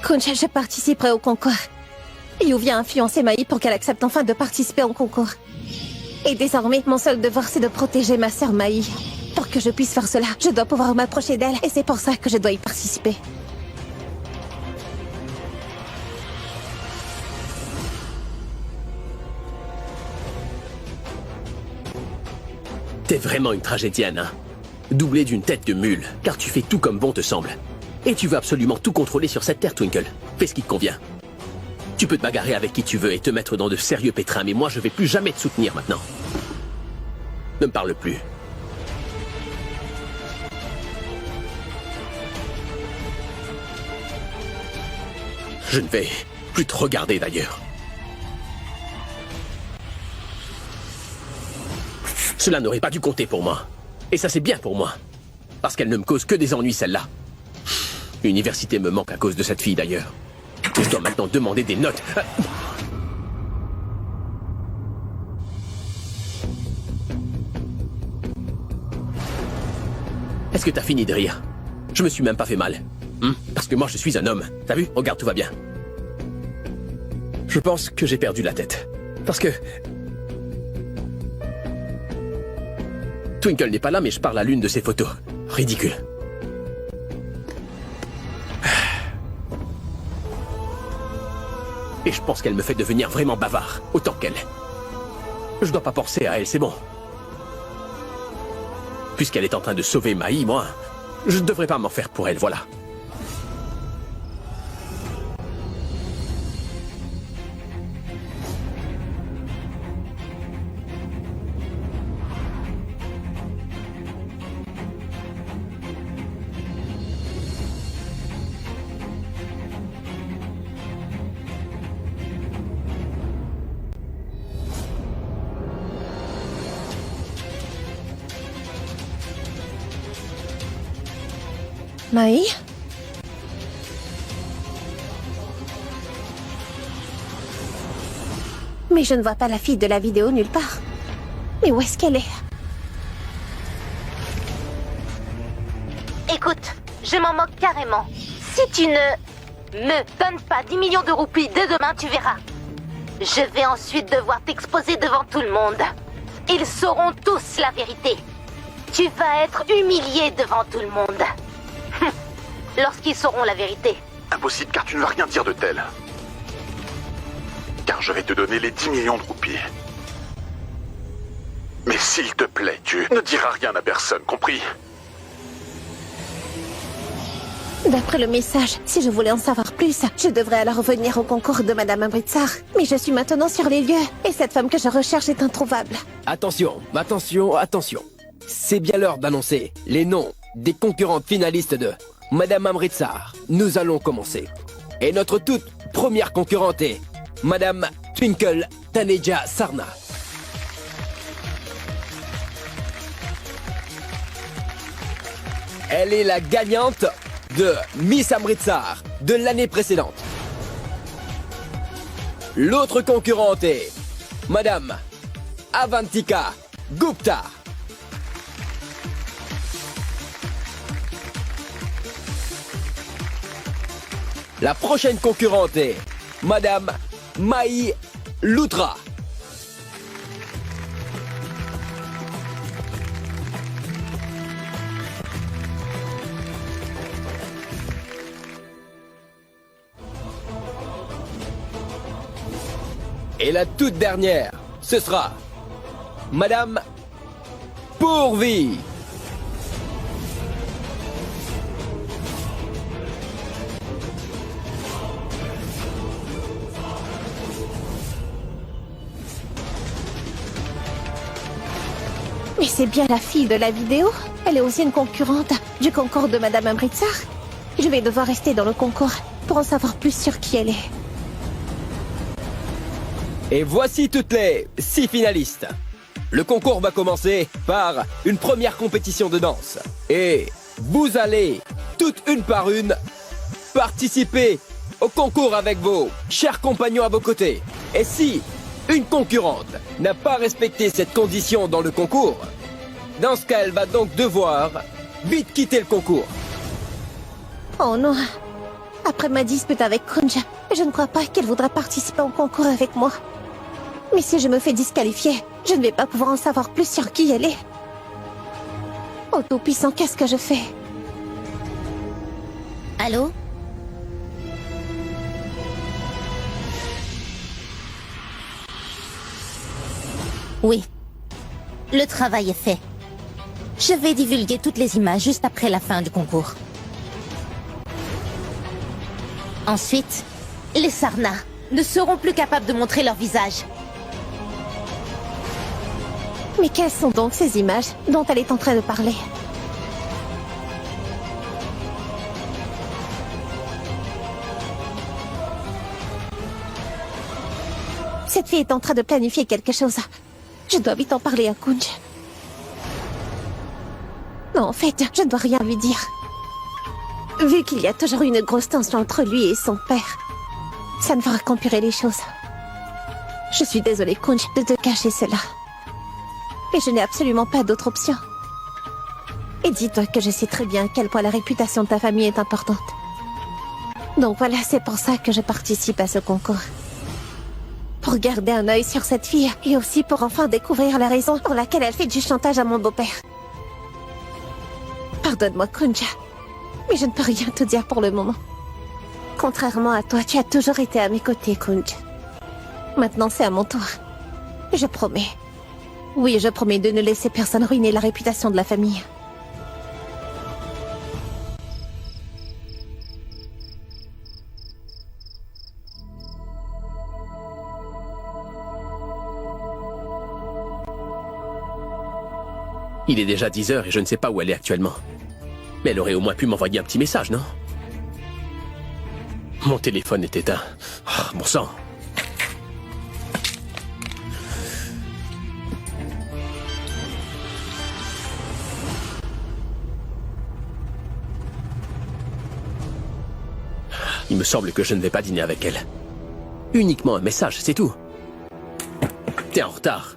Kuncha, je participerai au concours. Yu vient influencer Mai pour qu'elle accepte enfin de participer au concours. Et désormais, mon seul devoir, c'est de protéger ma sœur Mai. Pour que je puisse faire cela, je dois pouvoir m'approcher d'elle, et c'est pour ça que je dois y participer. T'es vraiment une tragédienne, hein? Doublée d'une tête de mule, car tu fais tout comme bon te semble. Et tu veux absolument tout contrôler sur cette terre, Twinkle. Fais ce qui te convient. Tu peux te bagarrer avec qui tu veux et te mettre dans de sérieux pétrins, mais moi je vais plus jamais te soutenir maintenant. Ne me parle plus. Je ne vais plus te regarder d'ailleurs. Cela n'aurait pas dû compter pour moi. Et ça c'est bien pour moi. Parce qu'elle ne me cause que des ennuis, celle-là. L'université me manque à cause de cette fille d'ailleurs. Je dois maintenant demander des notes. Est-ce que t'as fini de rire? Je me suis même pas fait mal. Parce que moi je suis un homme. T'as vu? Regarde, tout va bien. Je pense que j'ai perdu la tête. Parce que... Twinkle n'est pas là, mais je parle à l'une de ses photos. Ridicule. Et je pense qu'elle me fait devenir vraiment bavard, autant qu'elle. Je dois pas penser à elle, c'est bon. Puisqu'elle est en train de sauver Mai, moi, je ne devrais pas m'en faire pour elle, voilà. Mai? Mais je ne vois pas la fille de la vidéo nulle part. Mais où est-ce qu'elle est? Écoute, je m'en moque carrément. Si tu ne me donnes pas 10 millions de roupies dès demain, tu verras. Je vais ensuite devoir t'exposer devant tout le monde. Ils sauront tous la vérité. Tu vas être humilié devant tout le monde. Lorsqu'ils sauront la vérité. Impossible, car tu ne vas rien dire de tel. Car je vais te donner les 10 millions de roupies. Mais s'il te plaît, tu ne diras rien à personne, compris? D'après le message, si je voulais en savoir plus, je devrais alors venir au concours de Madame Amritsar. Mais je suis maintenant sur les lieux, et cette femme que je recherche est introuvable. Attention, attention, attention. C'est bien l'heure d'annoncer les noms des concurrentes finalistes de Madame Amritsar. Nous allons commencer. Et notre toute première concurrente est Madame Twinkle Taneja Sarna. Elle est la gagnante de Miss Amritsar de l'année précédente. L'autre concurrente est Madame Avantika Gupta. La prochaine concurrente est Madame Mai Lutra. Et la toute dernière, ce sera Madame Pourvi. Mais c'est bien la fille de la vidéo. Elle est aussi une concurrente du concours de Madame Amritsar. Je vais devoir rester dans le concours pour en savoir plus sur qui elle est. Et voici toutes les 6 finalistes. Le concours va commencer par une première compétition de danse. Et vous allez, toutes une par une, participer au concours avec vos chers compagnons à vos côtés. Et si une concurrente n'a pas respecté cette condition dans le concours, dans ce cas, elle va donc devoir vite quitter le concours. Oh non. Après ma dispute avec Kunj, je ne crois pas qu'elle voudra participer au concours avec moi. Mais si je me fais disqualifier, je ne vais pas pouvoir en savoir plus sur qui elle est. Oh tout-puissant, qu'est-ce que je fais? Allô? Oui. Le travail est fait. Je vais divulguer toutes les images juste après la fin du concours. Ensuite, les Sarna ne seront plus capables de montrer leur visage. Mais quelles sont donc ces images dont elle est en train de parler? Cette fille est en train de planifier quelque chose. Je dois vite en parler à Kunj. Non, en fait, je ne dois rien lui dire. Vu qu'il y a toujours une grosse tension entre lui et son père, ça ne fera qu'empirer les choses. Je suis désolée, Kunj, de te cacher cela. Mais je n'ai absolument pas d'autre option. Et dis-toi que je sais très bien à quel point la réputation de ta famille est importante. Donc voilà, c'est pour ça que je participe à ce concours. Pour garder un œil sur cette fille, et aussi pour enfin découvrir la raison pour laquelle elle fait du chantage à mon beau-père. Pardonne-moi, Kunj, mais je ne peux rien te dire pour le moment. Contrairement à toi, tu as toujours été à mes côtés, Kunj. Maintenant, c'est à mon tour. Je promets. Oui, je promets de ne laisser personne ruiner la réputation de la famille. Il est déjà 10 heures et je ne sais pas où elle est actuellement. Mais elle aurait au moins pu m'envoyer un petit message, non? Mon téléphone est éteint. Oh, bon sang. Il me semble que je ne vais pas dîner avec elle. Uniquement un message, c'est tout. T'es en retard.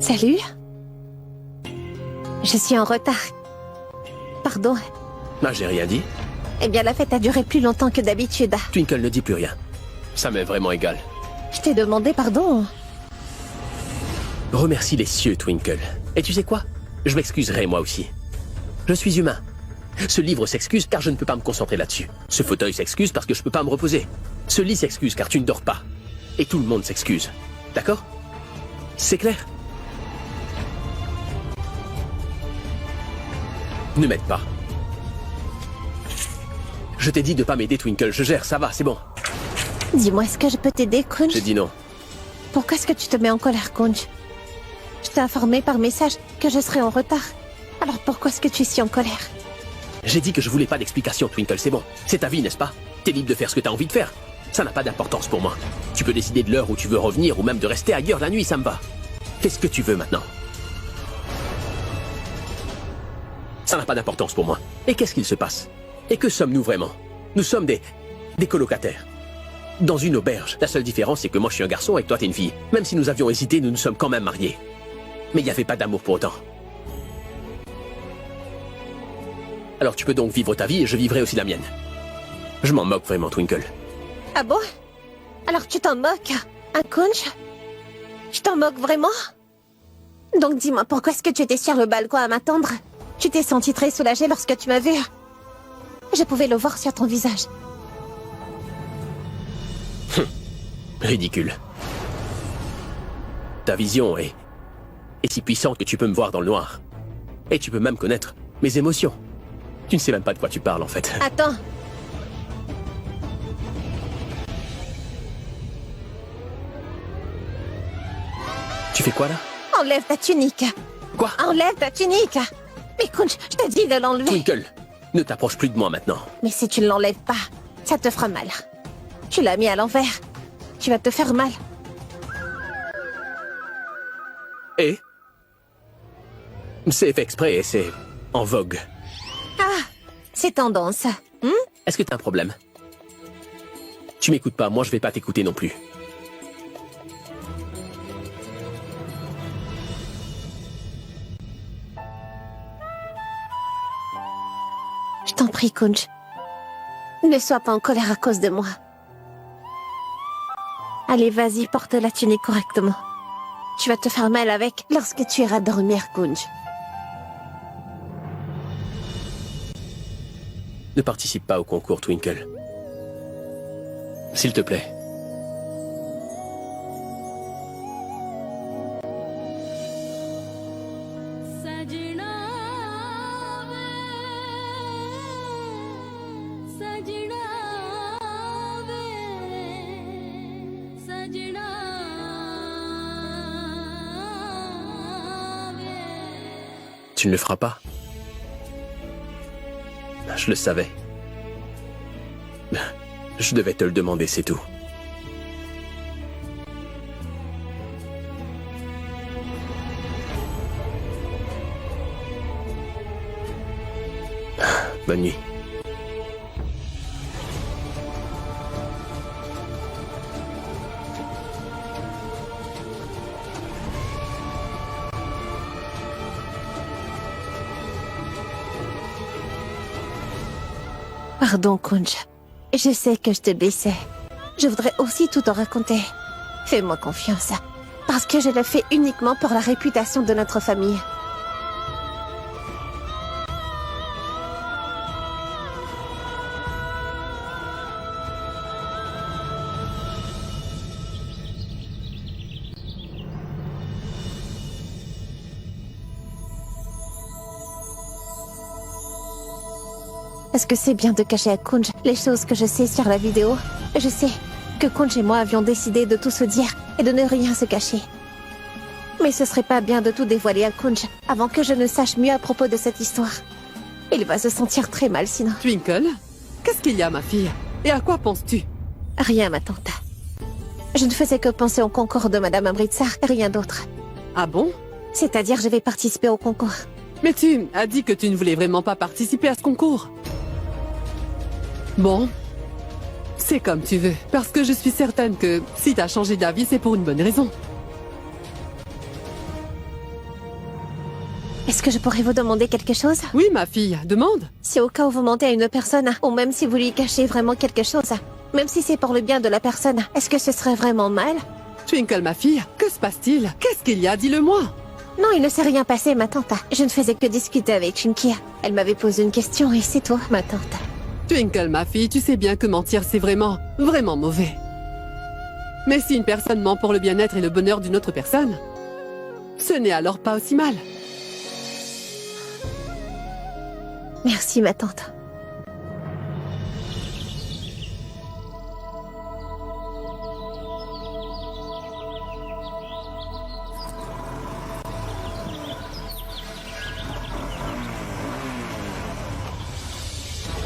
Salut. Je suis en retard. Pardon. Ah, j'ai rien dit. Eh bien, la fête a duré plus longtemps que d'habitude. Twinkle ne dit plus rien. Ça m'est vraiment égal. Je t'ai demandé pardon. Remercie les cieux, Twinkle. Et tu sais quoi? Je m'excuserai moi aussi. Je suis humain. Ce livre s'excuse car je ne peux pas me concentrer là-dessus. Ce fauteuil s'excuse parce que je peux pas me reposer. Ce lit s'excuse car tu ne dors pas. Et tout le monde s'excuse. D'accord? C'est clair? Ne m'aide pas. Je t'ai dit de pas m'aider, Twinkle. Je gère, ça va, c'est bon. Dis-moi, est-ce que je peux t'aider, Kunj? J'ai dit non. Pourquoi est-ce que tu te mets en colère, Kunj? Je t'ai informé par message que je serais en retard. Alors pourquoi est-ce que tu es si en colère? J'ai dit que je voulais pas d'explication, Twinkle, c'est bon. C'est ta vie, n'est-ce pas? T'es libre de faire ce que t'as envie de faire. Ça n'a pas d'importance pour moi. Tu peux décider de l'heure où tu veux revenir ou même de rester ailleurs la nuit, ça me va. Fais ce que tu veux maintenant. Ça n'a pas d'importance pour moi. Et qu'est-ce qu'il se passe? Et que sommes-nous vraiment? Nous sommes des colocataires. Dans une auberge. La seule différence, c'est que moi je suis un garçon et que toi t'es une fille. Même si nous avions hésité, nous nous sommes quand même mariés. Mais il n'y avait pas d'amour pour autant. Alors tu peux donc vivre ta vie et je vivrai aussi la mienne. Je m'en moque vraiment, Twinkle. Ah bon? Alors tu t'en moques, hein, Kunj? Tu t'en moques vraiment? Donc dis-moi, pourquoi est-ce que tu étais sur le balcon à m'attendre? Tu t'es senti très soulagée lorsque tu m'as vu. Je pouvais le voir sur ton visage. Ridicule. Ta vision est si puissante que tu peux me voir dans le noir. Et tu peux même connaître mes émotions. Tu ne sais même pas de quoi tu parles, en fait. Attends. Tu fais quoi, là? Enlève ta tunique. Quoi? Enlève ta tunique. Mais Kunj, je te dis de l'enlever. Twinkle, ne t'approche plus de moi maintenant. Mais si tu ne l'enlèves pas, ça te fera mal. Tu l'as mis à l'envers. Tu vas te faire mal. Et? C'est fait exprès et c'est en vogue. Ah, c'est tendance. Est-ce que t'as un problème? Tu m'écoutes pas, moi je vais pas t'écouter non plus. Je t'en prie, Kunj. Ne sois pas en colère à cause de moi. Allez, vas-y, porte la tunique correctement. Tu vas te faire mal avec lorsque tu iras dormir, Kunj. Ne participe pas au concours, Twinkle. S'il te plaît. Tu ne le feras pas. Je le savais. Je devais te le demander, c'est tout. Bonne nuit. Pardon, Kunj. Je sais que je te blessais. Je voudrais aussi tout te raconter. Fais-moi confiance. Parce que je le fais uniquement pour la réputation de notre famille. Est-ce que c'est bien de cacher à Kunj les choses que je sais sur la vidéo? Je sais que Kunj et moi avions décidé de tout se dire et de ne rien se cacher. Mais ce serait pas bien de tout dévoiler à Kunj avant que je ne sache mieux à propos de cette histoire. Il va se sentir très mal sinon. Twinkle, qu'est-ce qu'il y a, ma fille? Et à quoi penses-tu? Rien, ma tante. Je ne faisais que penser au concours de Madame Amritsar et rien d'autre. Ah bon? C'est-à-dire, je vais participer au concours. Mais tu as dit que tu ne voulais vraiment pas participer à ce concours. Bon, c'est comme tu veux, parce que je suis certaine que si t'as changé d'avis, c'est pour une bonne raison. Est-ce que je pourrais vous demander quelque chose? Oui, ma fille, demande. Si au cas où vous mentez à une personne, ou même si vous lui cachez vraiment quelque chose, même si c'est pour le bien de la personne, est-ce que ce serait vraiment mal? Twinkle, ma fille, que se passe-t-il? Qu'est-ce qu'il y a? Dis-le-moi. Non, il ne s'est rien passé, ma tante. Je ne faisais que discuter avec Chinkia. Elle m'avait posé une question et c'est toi, ma tante. Twinkle, ma fille, tu sais bien que mentir, c'est vraiment mauvais. Mais si une personne ment pour le bien-être et le bonheur d'une autre personne, ce n'est alors pas aussi mal. Merci, ma tante.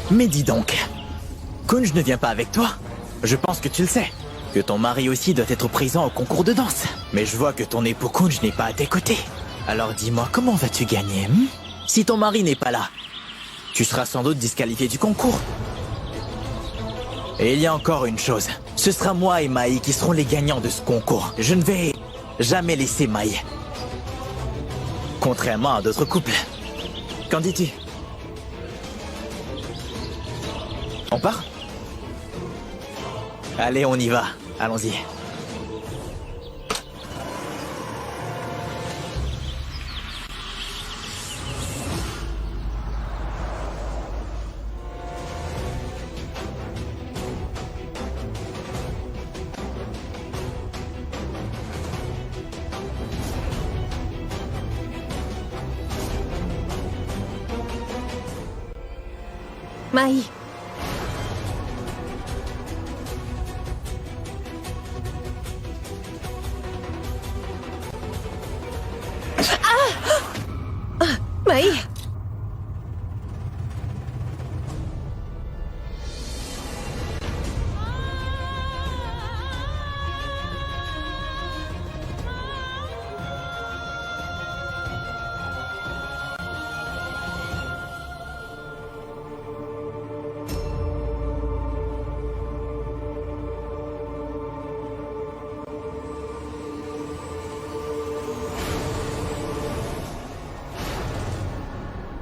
Mais dis donc, Kunj ne vient pas avec toi? Je pense que tu le sais, que ton mari aussi doit être présent au concours de danse. Mais je vois que ton époux Kunj n'est pas à tes côtés. Alors dis-moi, comment vas-tu gagner Si ton mari n'est pas là, tu seras sans doute disqualifié du concours. Et il y a encore une chose, ce sera moi et Mai qui serons les gagnants de ce concours. Je ne vais jamais laisser Mai. Contrairement à d'autres couples. Qu'en dis-tu? On part? Allez, on y va. Allons-y. Maï. Maï.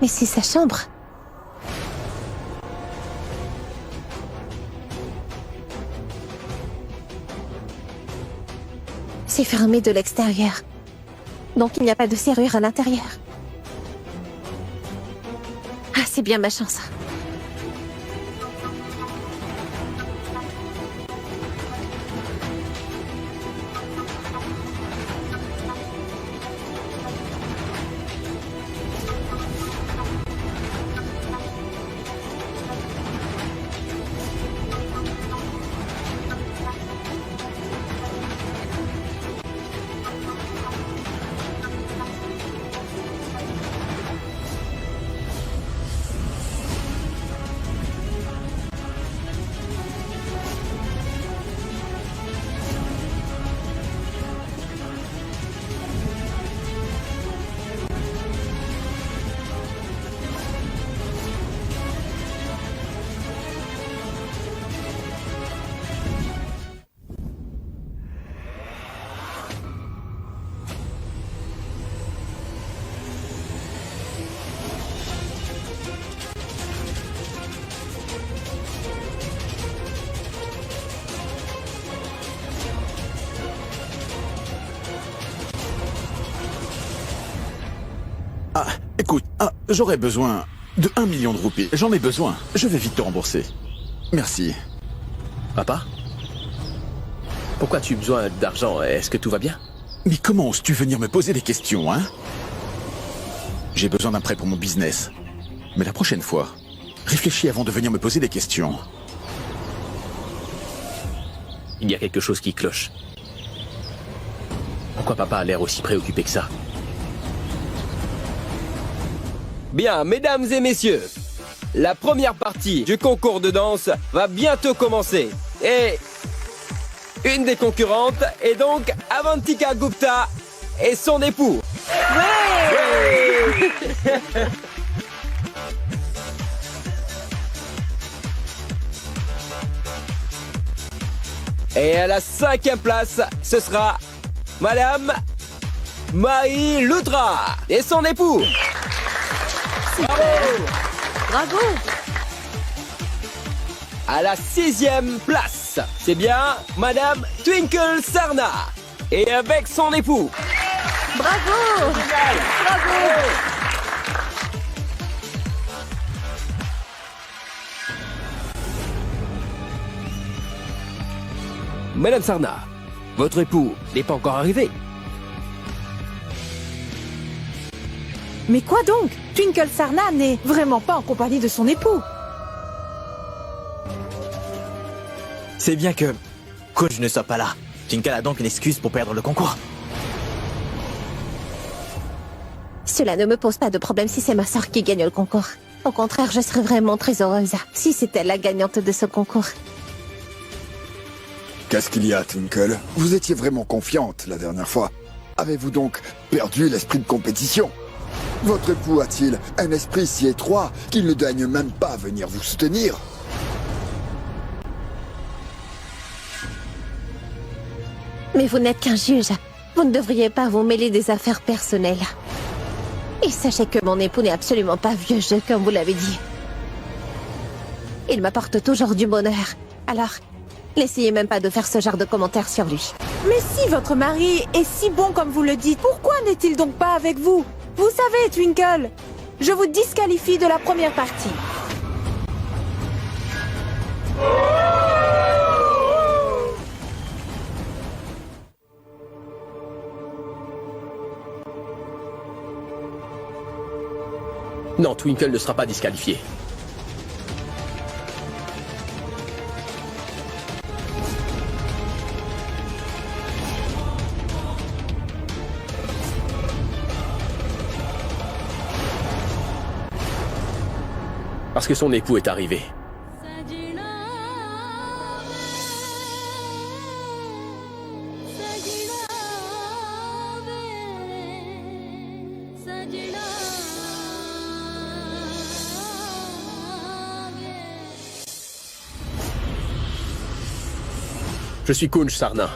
Mais c'est sa chambre. C'est fermé de l'extérieur. Donc il n'y a pas de serrure à l'intérieur. Ah, c'est bien ma chance. Ah, écoute, j'aurais besoin de 1 million de roupies. J'en ai besoin. Je vais vite te rembourser. Merci. Papa? Pourquoi as-tu besoin d'argent? Est-ce que tout va bien? Mais comment oses-tu venir me poser des questions, hein? J'ai besoin d'un prêt pour mon business. Mais la prochaine fois, réfléchis avant de venir me poser des questions. Il y a quelque chose qui cloche. Pourquoi papa a l'air aussi préoccupé que ça? Bien, mesdames et messieurs, la première partie du concours de danse va bientôt commencer. Et une des concurrentes est donc Avantika Gupta et son époux. Ouais. Et à la 5e place, ce sera Madame Maï Lutra et son époux. Bravo. Bravo. À la 6e place, c'est bien Madame Twinkle Sarna et avec son époux. Bravo! Bravo! Madame Sarna, votre époux n'est pas encore arrivé. Mais quoi donc? Twinkle Sarna n'est vraiment pas en compagnie de son époux. C'est bien que Kunj ne soit pas là. Twinkle a donc une excuse pour perdre le concours. Cela ne me pose pas de problème si c'est ma sœur qui gagne le concours. Au contraire, je serais vraiment très heureuse si c'était la gagnante de ce concours. Qu'est-ce qu'il y a, Twinkle? Vous étiez vraiment confiante la dernière fois. Avez-vous donc perdu l'esprit de compétition? Votre époux a-t-il un esprit si étroit qu'il ne daigne même pas venir vous soutenir? Mais vous n'êtes qu'un juge. Vous ne devriez pas vous mêler des affaires personnelles. Et sachez que mon époux n'est absolument pas vieux jeu, comme vous l'avez dit. Il m'apporte toujours du bonheur. Alors, n'essayez même pas de faire ce genre de commentaires sur lui. Mais si votre mari est si bon comme vous le dites, pourquoi n'est-il donc pas avec vous? Vous savez, Twinkle, je vous disqualifie de la première partie. Non, Twinkle ne sera pas disqualifiée. Parce que son époux est arrivé. Je suis Kunj Sarna.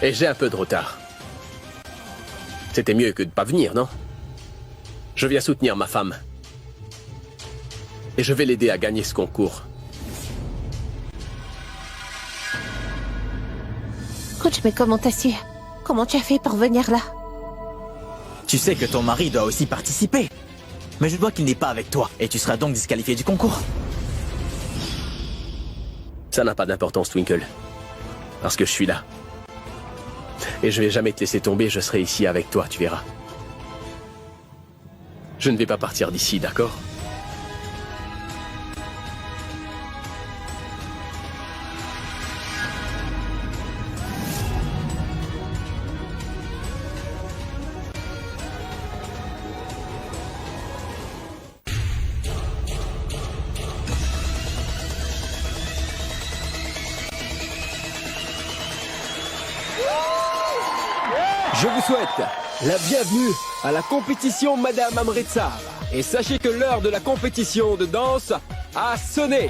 Et j'ai un peu de retard. C'était mieux que de pas venir, non? Je viens soutenir ma femme. Et je vais l'aider à gagner ce concours. Coach, mais comment t'as su? Comment tu as fait pour venir là? Tu sais que ton mari doit aussi participer. Mais je vois qu'il n'est pas avec toi, et tu seras donc disqualifié du concours. Ça n'a pas d'importance, Twinkle. Parce que je suis là. Et je vais jamais te laisser tomber, je serai ici avec toi, tu verras. Je ne vais pas partir d'ici, d'accord? Je vous souhaite la bienvenue à la compétition Madame Amritsar. Et sachez que l'heure de la compétition de danse a sonné.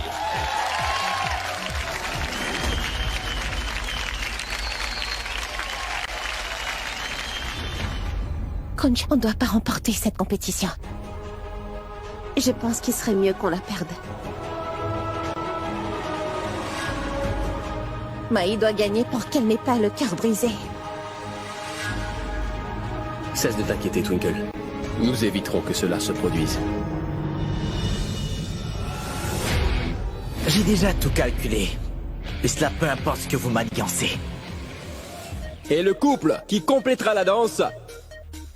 Kunj, on ne doit pas remporter cette compétition. Je pense qu'il serait mieux qu'on la perde. Maï doit gagner pour qu'elle n'ait pas le cœur brisé. Cesse de t'inquiéter, Twinkle. Nous éviterons que cela se produise. J'ai déjà tout calculé. Et cela peu importe ce que vous manigancez. Et le couple qui complétera la danse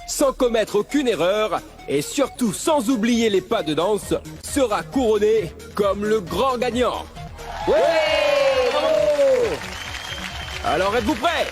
sans commettre aucune erreur et surtout sans oublier les pas de danse sera couronné comme le grand gagnant. Ouais, bravo! Alors êtes-vous prêts?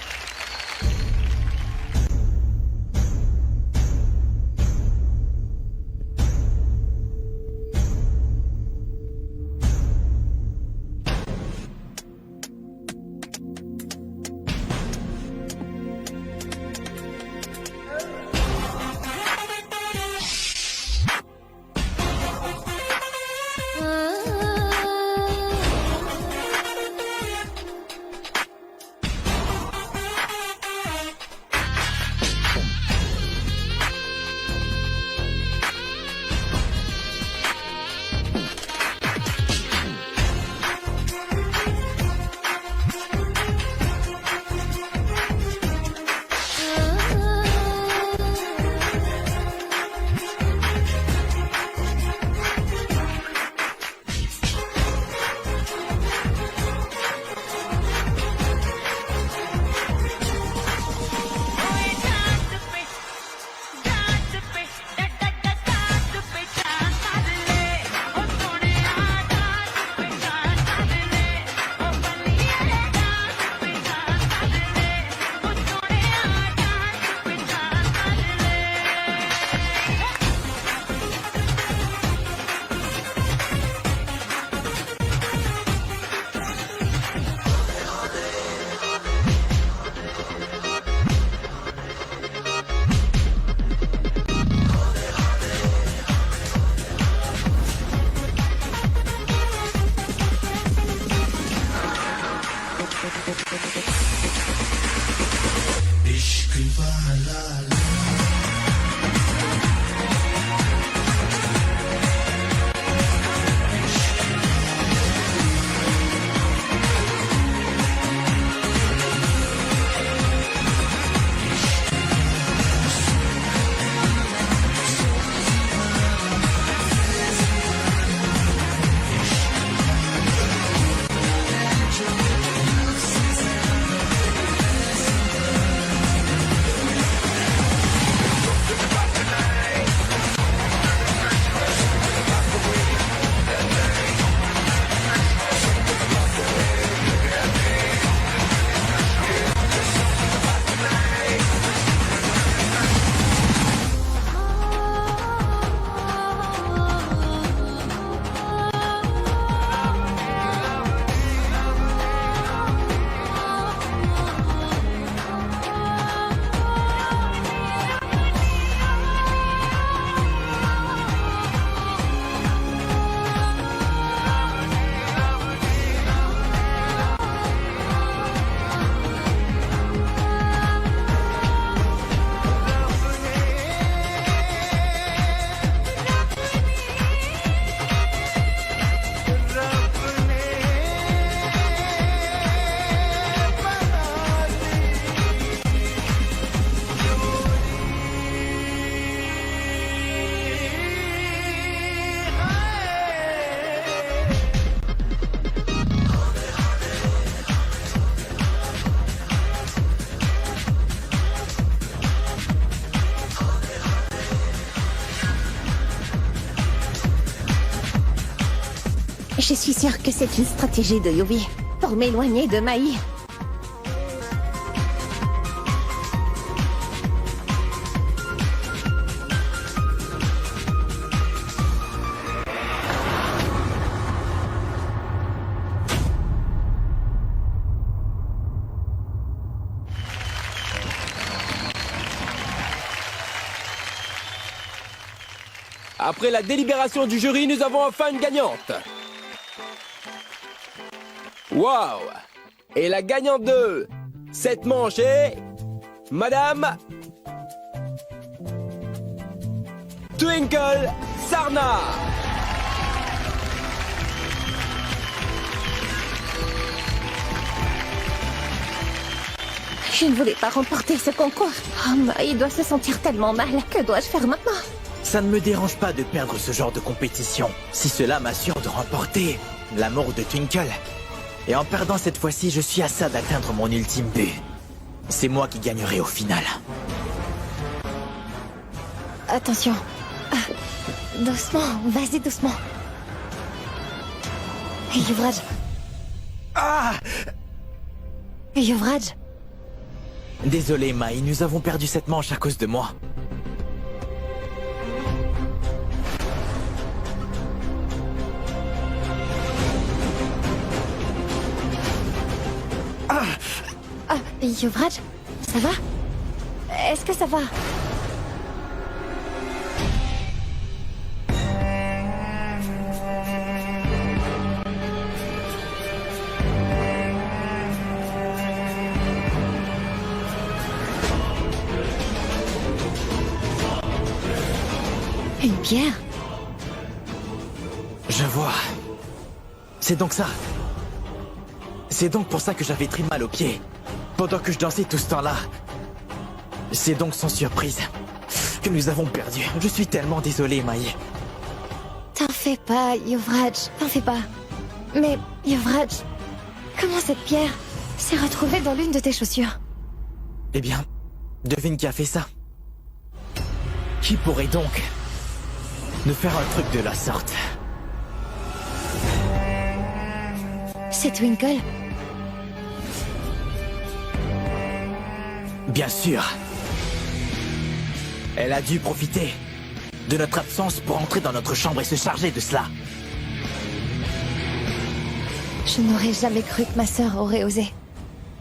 Je suis sûre que c'est une stratégie de Yuvi pour m'éloigner de Mai. Après la délibération du jury, nous avons enfin une gagnante. Waouh! Et la gagnante de cette manche est Madame Twinkle Sarna. Je ne voulais pas remporter ce concours. Oh, Mai doit se sentir tellement mal. Que dois-je faire maintenant? Ça ne me dérange pas de perdre ce genre de compétition, si cela m'assure de remporter l'amour de Twinkle. Et en perdant cette fois-ci, je suis à ça d'atteindre mon ultime but. C'est moi qui gagnerai au final. Attention. Doucement, vas-y doucement. Yuvraj. Ah! Yuvraj. Désolé, Mai, nous avons perdu cette manche à cause de moi. Yuvraj, ça va? Est-ce que ça va? Une pierre? Je vois. C'est donc ça. C'est donc pour ça que j'avais très mal aux pieds. Pendant que je dansais tout ce temps-là. C'est donc sans surprise que nous avons perdu. Je suis tellement désolé, Mai. T'en fais pas, Yuvraj, t'en fais pas. Mais, Yuvraj, comment cette pierre s'est retrouvée dans l'une de tes chaussures? Eh bien, devine qui a fait ça. Qui pourrait donc nous faire un truc de la sorte? C'est Twinkle? Bien sûr. Elle a dû profiter de notre absence pour entrer dans notre chambre et se charger de cela. Je n'aurais jamais cru que ma sœur aurait osé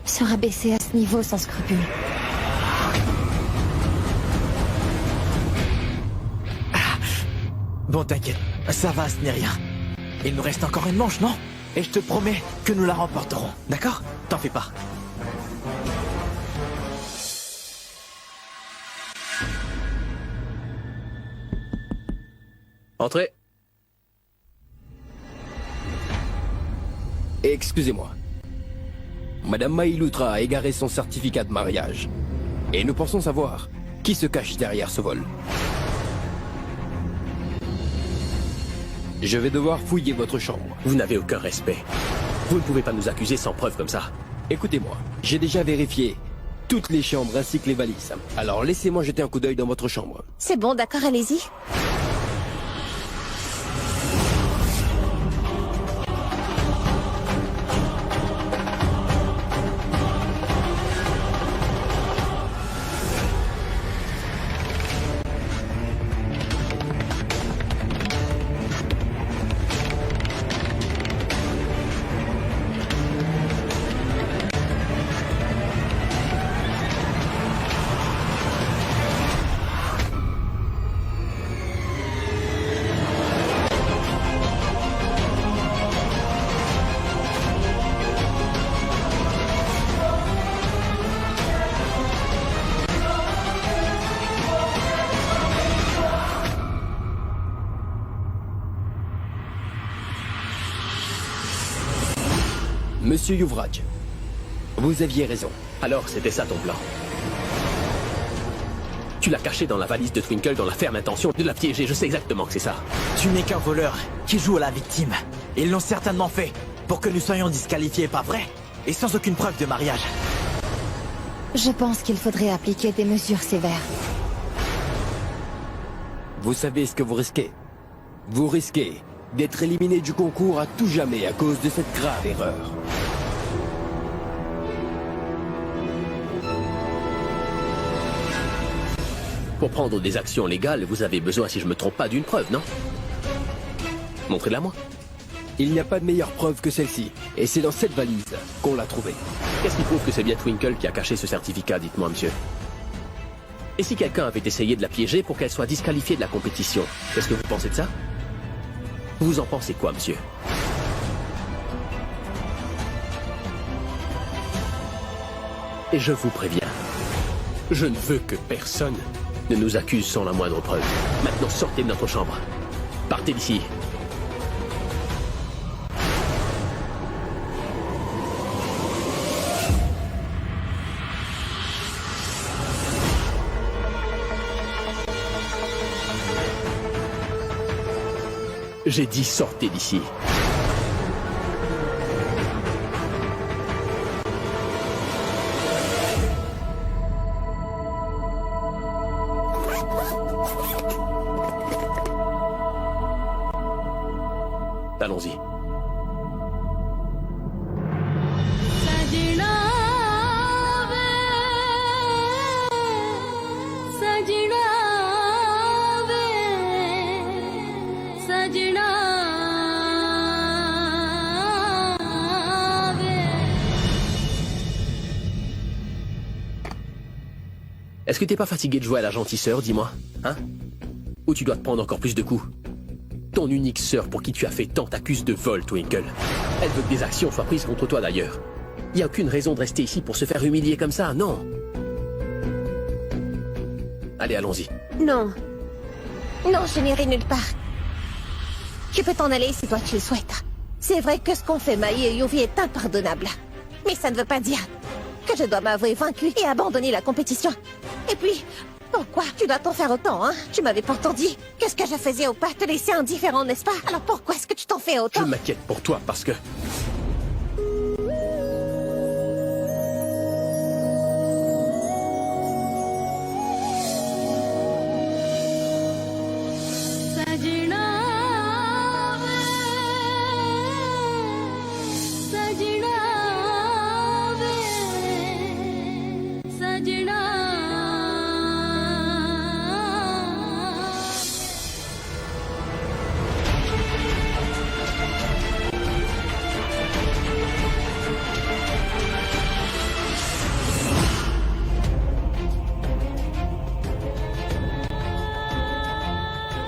se rabaisser à ce niveau sans scrupule. Bon, t'inquiète, ça va, ce n'est rien. Il nous reste encore une manche, non? Et je te promets que nous la remporterons, d'accord? T'en fais pas. Entrez. Excusez-moi. Madame Mai Lutra a égaré son certificat de mariage. Et nous pensons savoir qui se cache derrière ce vol. Je vais devoir fouiller votre chambre. Vous n'avez aucun respect. Vous ne pouvez pas nous accuser sans preuve comme ça. Écoutez-moi, j'ai déjà vérifié toutes les chambres ainsi que les valises. Alors laissez-moi jeter un coup d'œil dans votre chambre. C'est bon, d'accord, allez-y. Monsieur Yuvraj, vous aviez raison. Alors, c'était ça ton plan. Tu l'as caché dans la valise de Twinkle dans la ferme intention de la piéger. Je sais exactement que c'est ça. Tu n'es qu'un voleur qui joue à la victime. Ils l'ont certainement fait pour que nous soyons disqualifiés, pas vrai? Et sans aucune preuve de mariage. Je pense qu'il faudrait appliquer des mesures sévères. Vous savez ce que vous risquez. Vous risquez d'être éliminé du concours à tout jamais à cause de cette grave erreur. Pour prendre des actions légales, vous avez besoin, si je me trompe pas, d'une preuve, non? Montrez-la moi. Il n'y a pas de meilleure preuve que celle-ci, et c'est dans cette valise qu'on l'a trouvée. Qu'est-ce qui prouve que c'est bien Twinkle qui a caché ce certificat, dites-moi, monsieur? Et si quelqu'un avait essayé de la piéger pour qu'elle soit disqualifiée de la compétition, qu'est-ce que vous pensez de ça? Vous en pensez quoi, monsieur? Et je vous préviens, je ne veux que personne ne nous accuse sans la moindre preuve. Maintenant, sortez de notre chambre. Partez d'ici. J'ai dit sortez d'ici. Allons-y. Est-ce que t'es pas fatigué de jouer à la gentille sœur, dis-moi? Hein? Ou tu dois te prendre encore plus de coups? Ton unique sœur pour qui tu as fait tant t'accuse de vol, Twinkle. Elle veut que des actions soient prises contre toi d'ailleurs. Y a aucune raison de rester ici pour se faire humilier comme ça, non? Allez, allons-y. Non. Non, je n'irai nulle part. Tu peux t'en aller si toi tu le souhaites. C'est vrai que ce qu'ont fait Mai et Yuvi est impardonnable. Mais ça ne veut pas dire que je dois m'avouer vaincue et abandonner la compétition. Et puis, pourquoi tu dois t'en faire autant, hein? Tu m'avais pourtant dit que ce que je faisais au pas te laissait indifférent, n'est-ce pas? Alors pourquoi est-ce que tu t'en fais autant? Je m'inquiète pour toi parce que...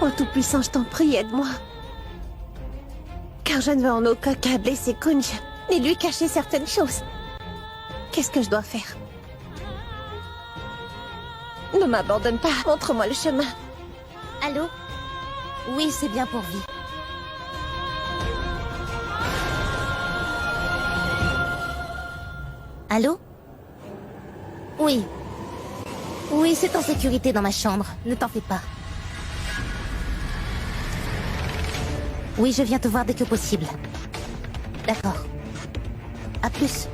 Oh Tout-Puissant, je t'en prie, aide-moi. Car je ne veux en aucun cas blesser Kunj, ni lui cacher certaines choses. Qu'est-ce que je dois faire? Ne m'abandonne pas, montre-moi le chemin. Allô? Oui, c'est bien pour vie. Allô? Oui. Oui, c'est en sécurité dans ma chambre. Ne t'en fais pas. Oui, je viens te voir dès que possible. D'accord. À plus.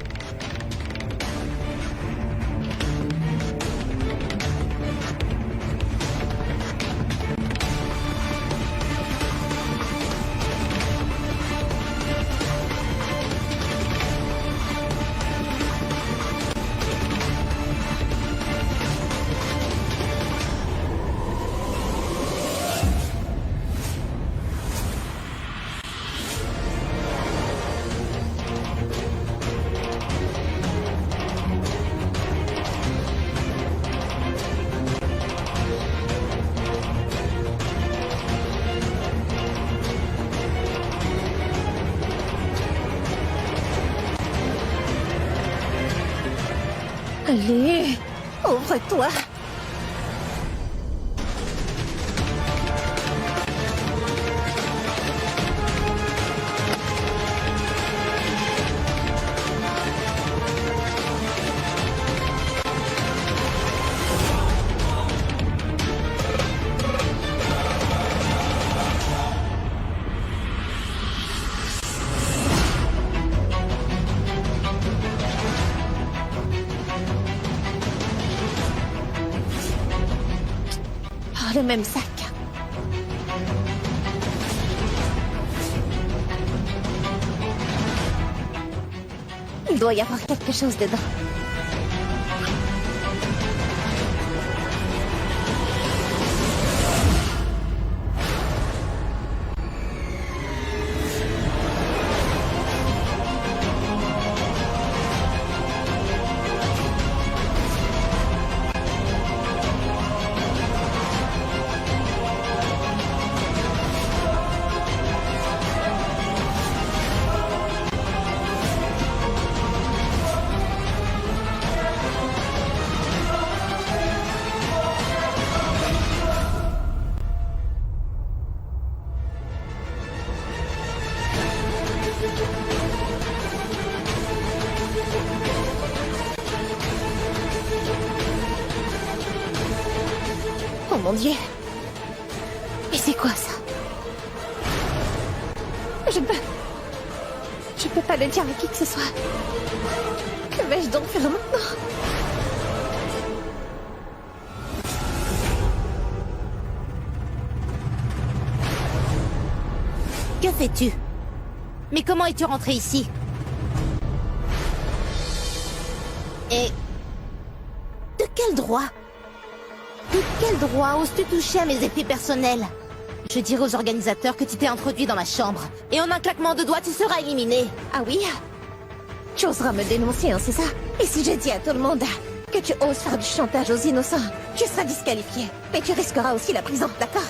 Allez, ouvre-toi. Le même sac. Il doit y avoir quelque chose dedans. Oh mon Dieu. Mais c'est quoi ça? Je peux pas le dire à qui que ce soit. Que vais-je donc faire maintenant? Que fais-tu? Mais comment es-tu rentré ici? Et... de quel droit? De quel droit oses-tu toucher à mes effets personnels? Je dirai aux organisateurs que tu t'es introduit dans ma chambre. Et en un claquement de doigts, tu seras éliminé. Ah oui? Tu oseras me dénoncer, hein, c'est ça? Et si je dis à tout le monde que tu oses faire du chantage aux innocents, tu seras disqualifié. Mais tu risqueras aussi la prison, d'accord?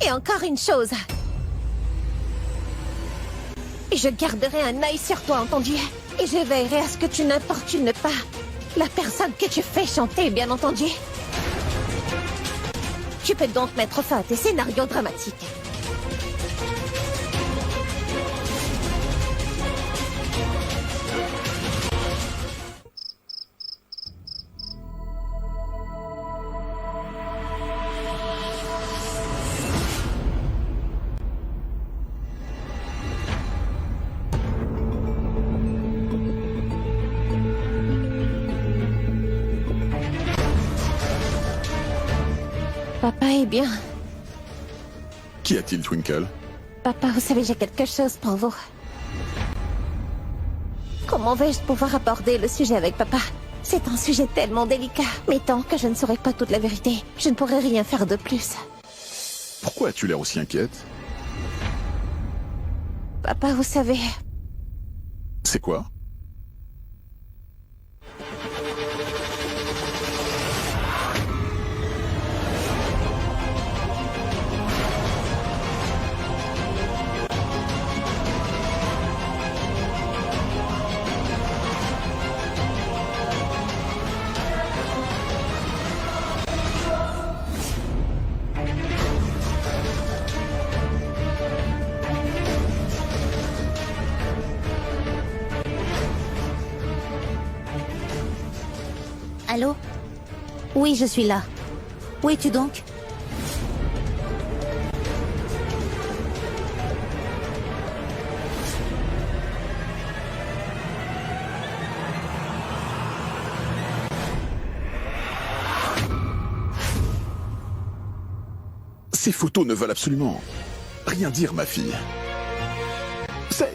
Et encore une chose. Je garderai un œil sur toi, entendu? Et je veillerai à ce que tu n'importunes pas la personne que tu fais chanter, bien entendu. Tu peux donc mettre fin à tes scénarios dramatiques. Papa est bien. Qu'y a-t-il, Twinkle? Papa, vous savez, j'ai quelque chose pour vous. Comment vais-je pouvoir aborder le sujet avec papa? C'est un sujet tellement délicat. Mais tant que je ne saurai pas toute la vérité, je ne pourrai rien faire de plus. Pourquoi as-tu l'air aussi inquiète? Papa, vous savez... C'est quoi? Allô? Oui, je suis là. Où es-tu donc? Ces photos ne veulent absolument rien dire, ma fille.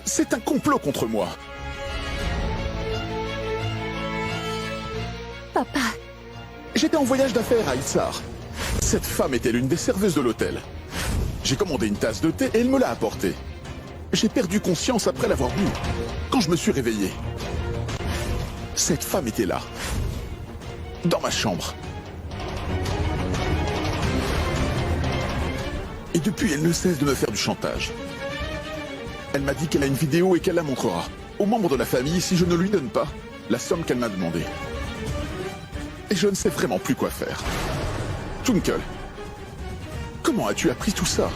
C'est un complot contre moi. Papa... J'étais en voyage d'affaires à Issar. Cette femme était l'une des serveuses de l'hôtel. J'ai commandé une tasse de thé et elle me l'a apportée. J'ai perdu conscience après l'avoir bu. Quand je me suis réveillé, cette femme était là, dans ma chambre. Et depuis, elle ne cesse de me faire du chantage. Elle m'a dit qu'elle a une vidéo et qu'elle la montrera aux membres de la famille si je ne lui donne pas la somme qu'elle m'a demandée. Et je ne sais vraiment plus quoi faire. Twinkle, comment as-tu appris tout ça?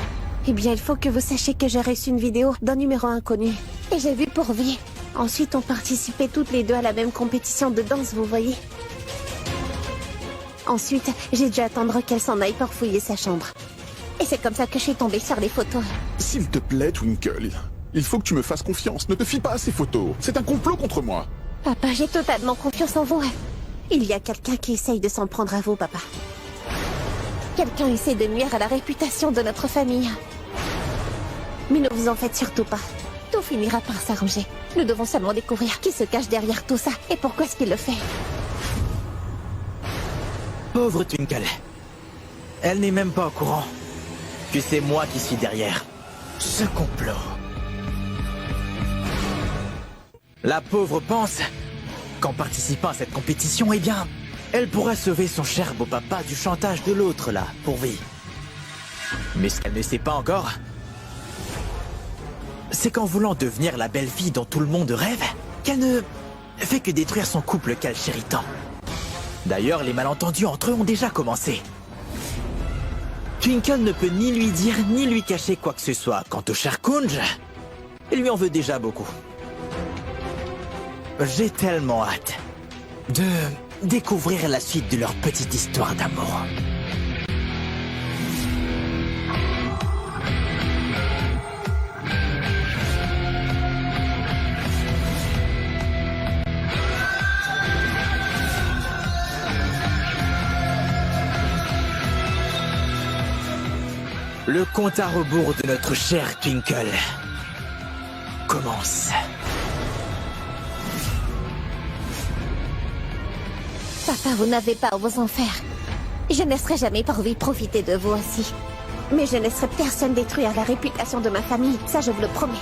Eh bien, il faut que vous sachiez que j'ai reçu une vidéo d'un numéro inconnu. Et j'ai vu Pourvi. Ensuite, on participait toutes les deux à la même compétition de danse, vous voyez. Ensuite, j'ai dû attendre qu'elle s'en aille pour fouiller sa chambre. Et c'est comme ça que je suis tombée sur les photos. S'il te plaît, Twinkle, il faut que tu me fasses confiance. Ne te fie pas à ces photos. C'est un complot contre moi. Papa, j'ai totalement confiance en vous. Il y a quelqu'un qui essaye de s'en prendre à vous, papa. Quelqu'un essaie de nuire à la réputation de notre famille. Mais ne vous en faites surtout pas. Tout finira par s'arranger. Nous devons seulement découvrir qui se cache derrière tout ça et pourquoi est-ce qu'il le fait. Pauvre Twinkle. Elle n'est même pas au courant que c'est moi qui suis derrière ce complot. La pauvre pense qu'en participant à cette compétition, eh bien, elle pourra sauver son cher beau papa du chantage de l'autre là, pour vie. Mais ce qu'elle ne sait pas encore, c'est qu'en voulant devenir la belle fille dont tout le monde rêve, qu'elle ne fait que détruire son couple qu'elle chérit tant. D'ailleurs, les malentendus entre eux ont déjà commencé. Twinkle ne peut ni lui dire ni lui cacher quoi que ce soit. Quant au cher Kunj, il lui en veut déjà beaucoup. J'ai tellement hâte de découvrir la suite de leur petite histoire d'amour. Le compte à rebours de notre cher Twinkle commence. Papa, vous n'avez pas à vous en faire. Je ne laisserai jamais pour vous profiter de vous aussi. Mais je ne laisserai personne détruire la réputation de ma famille, ça je vous le promets.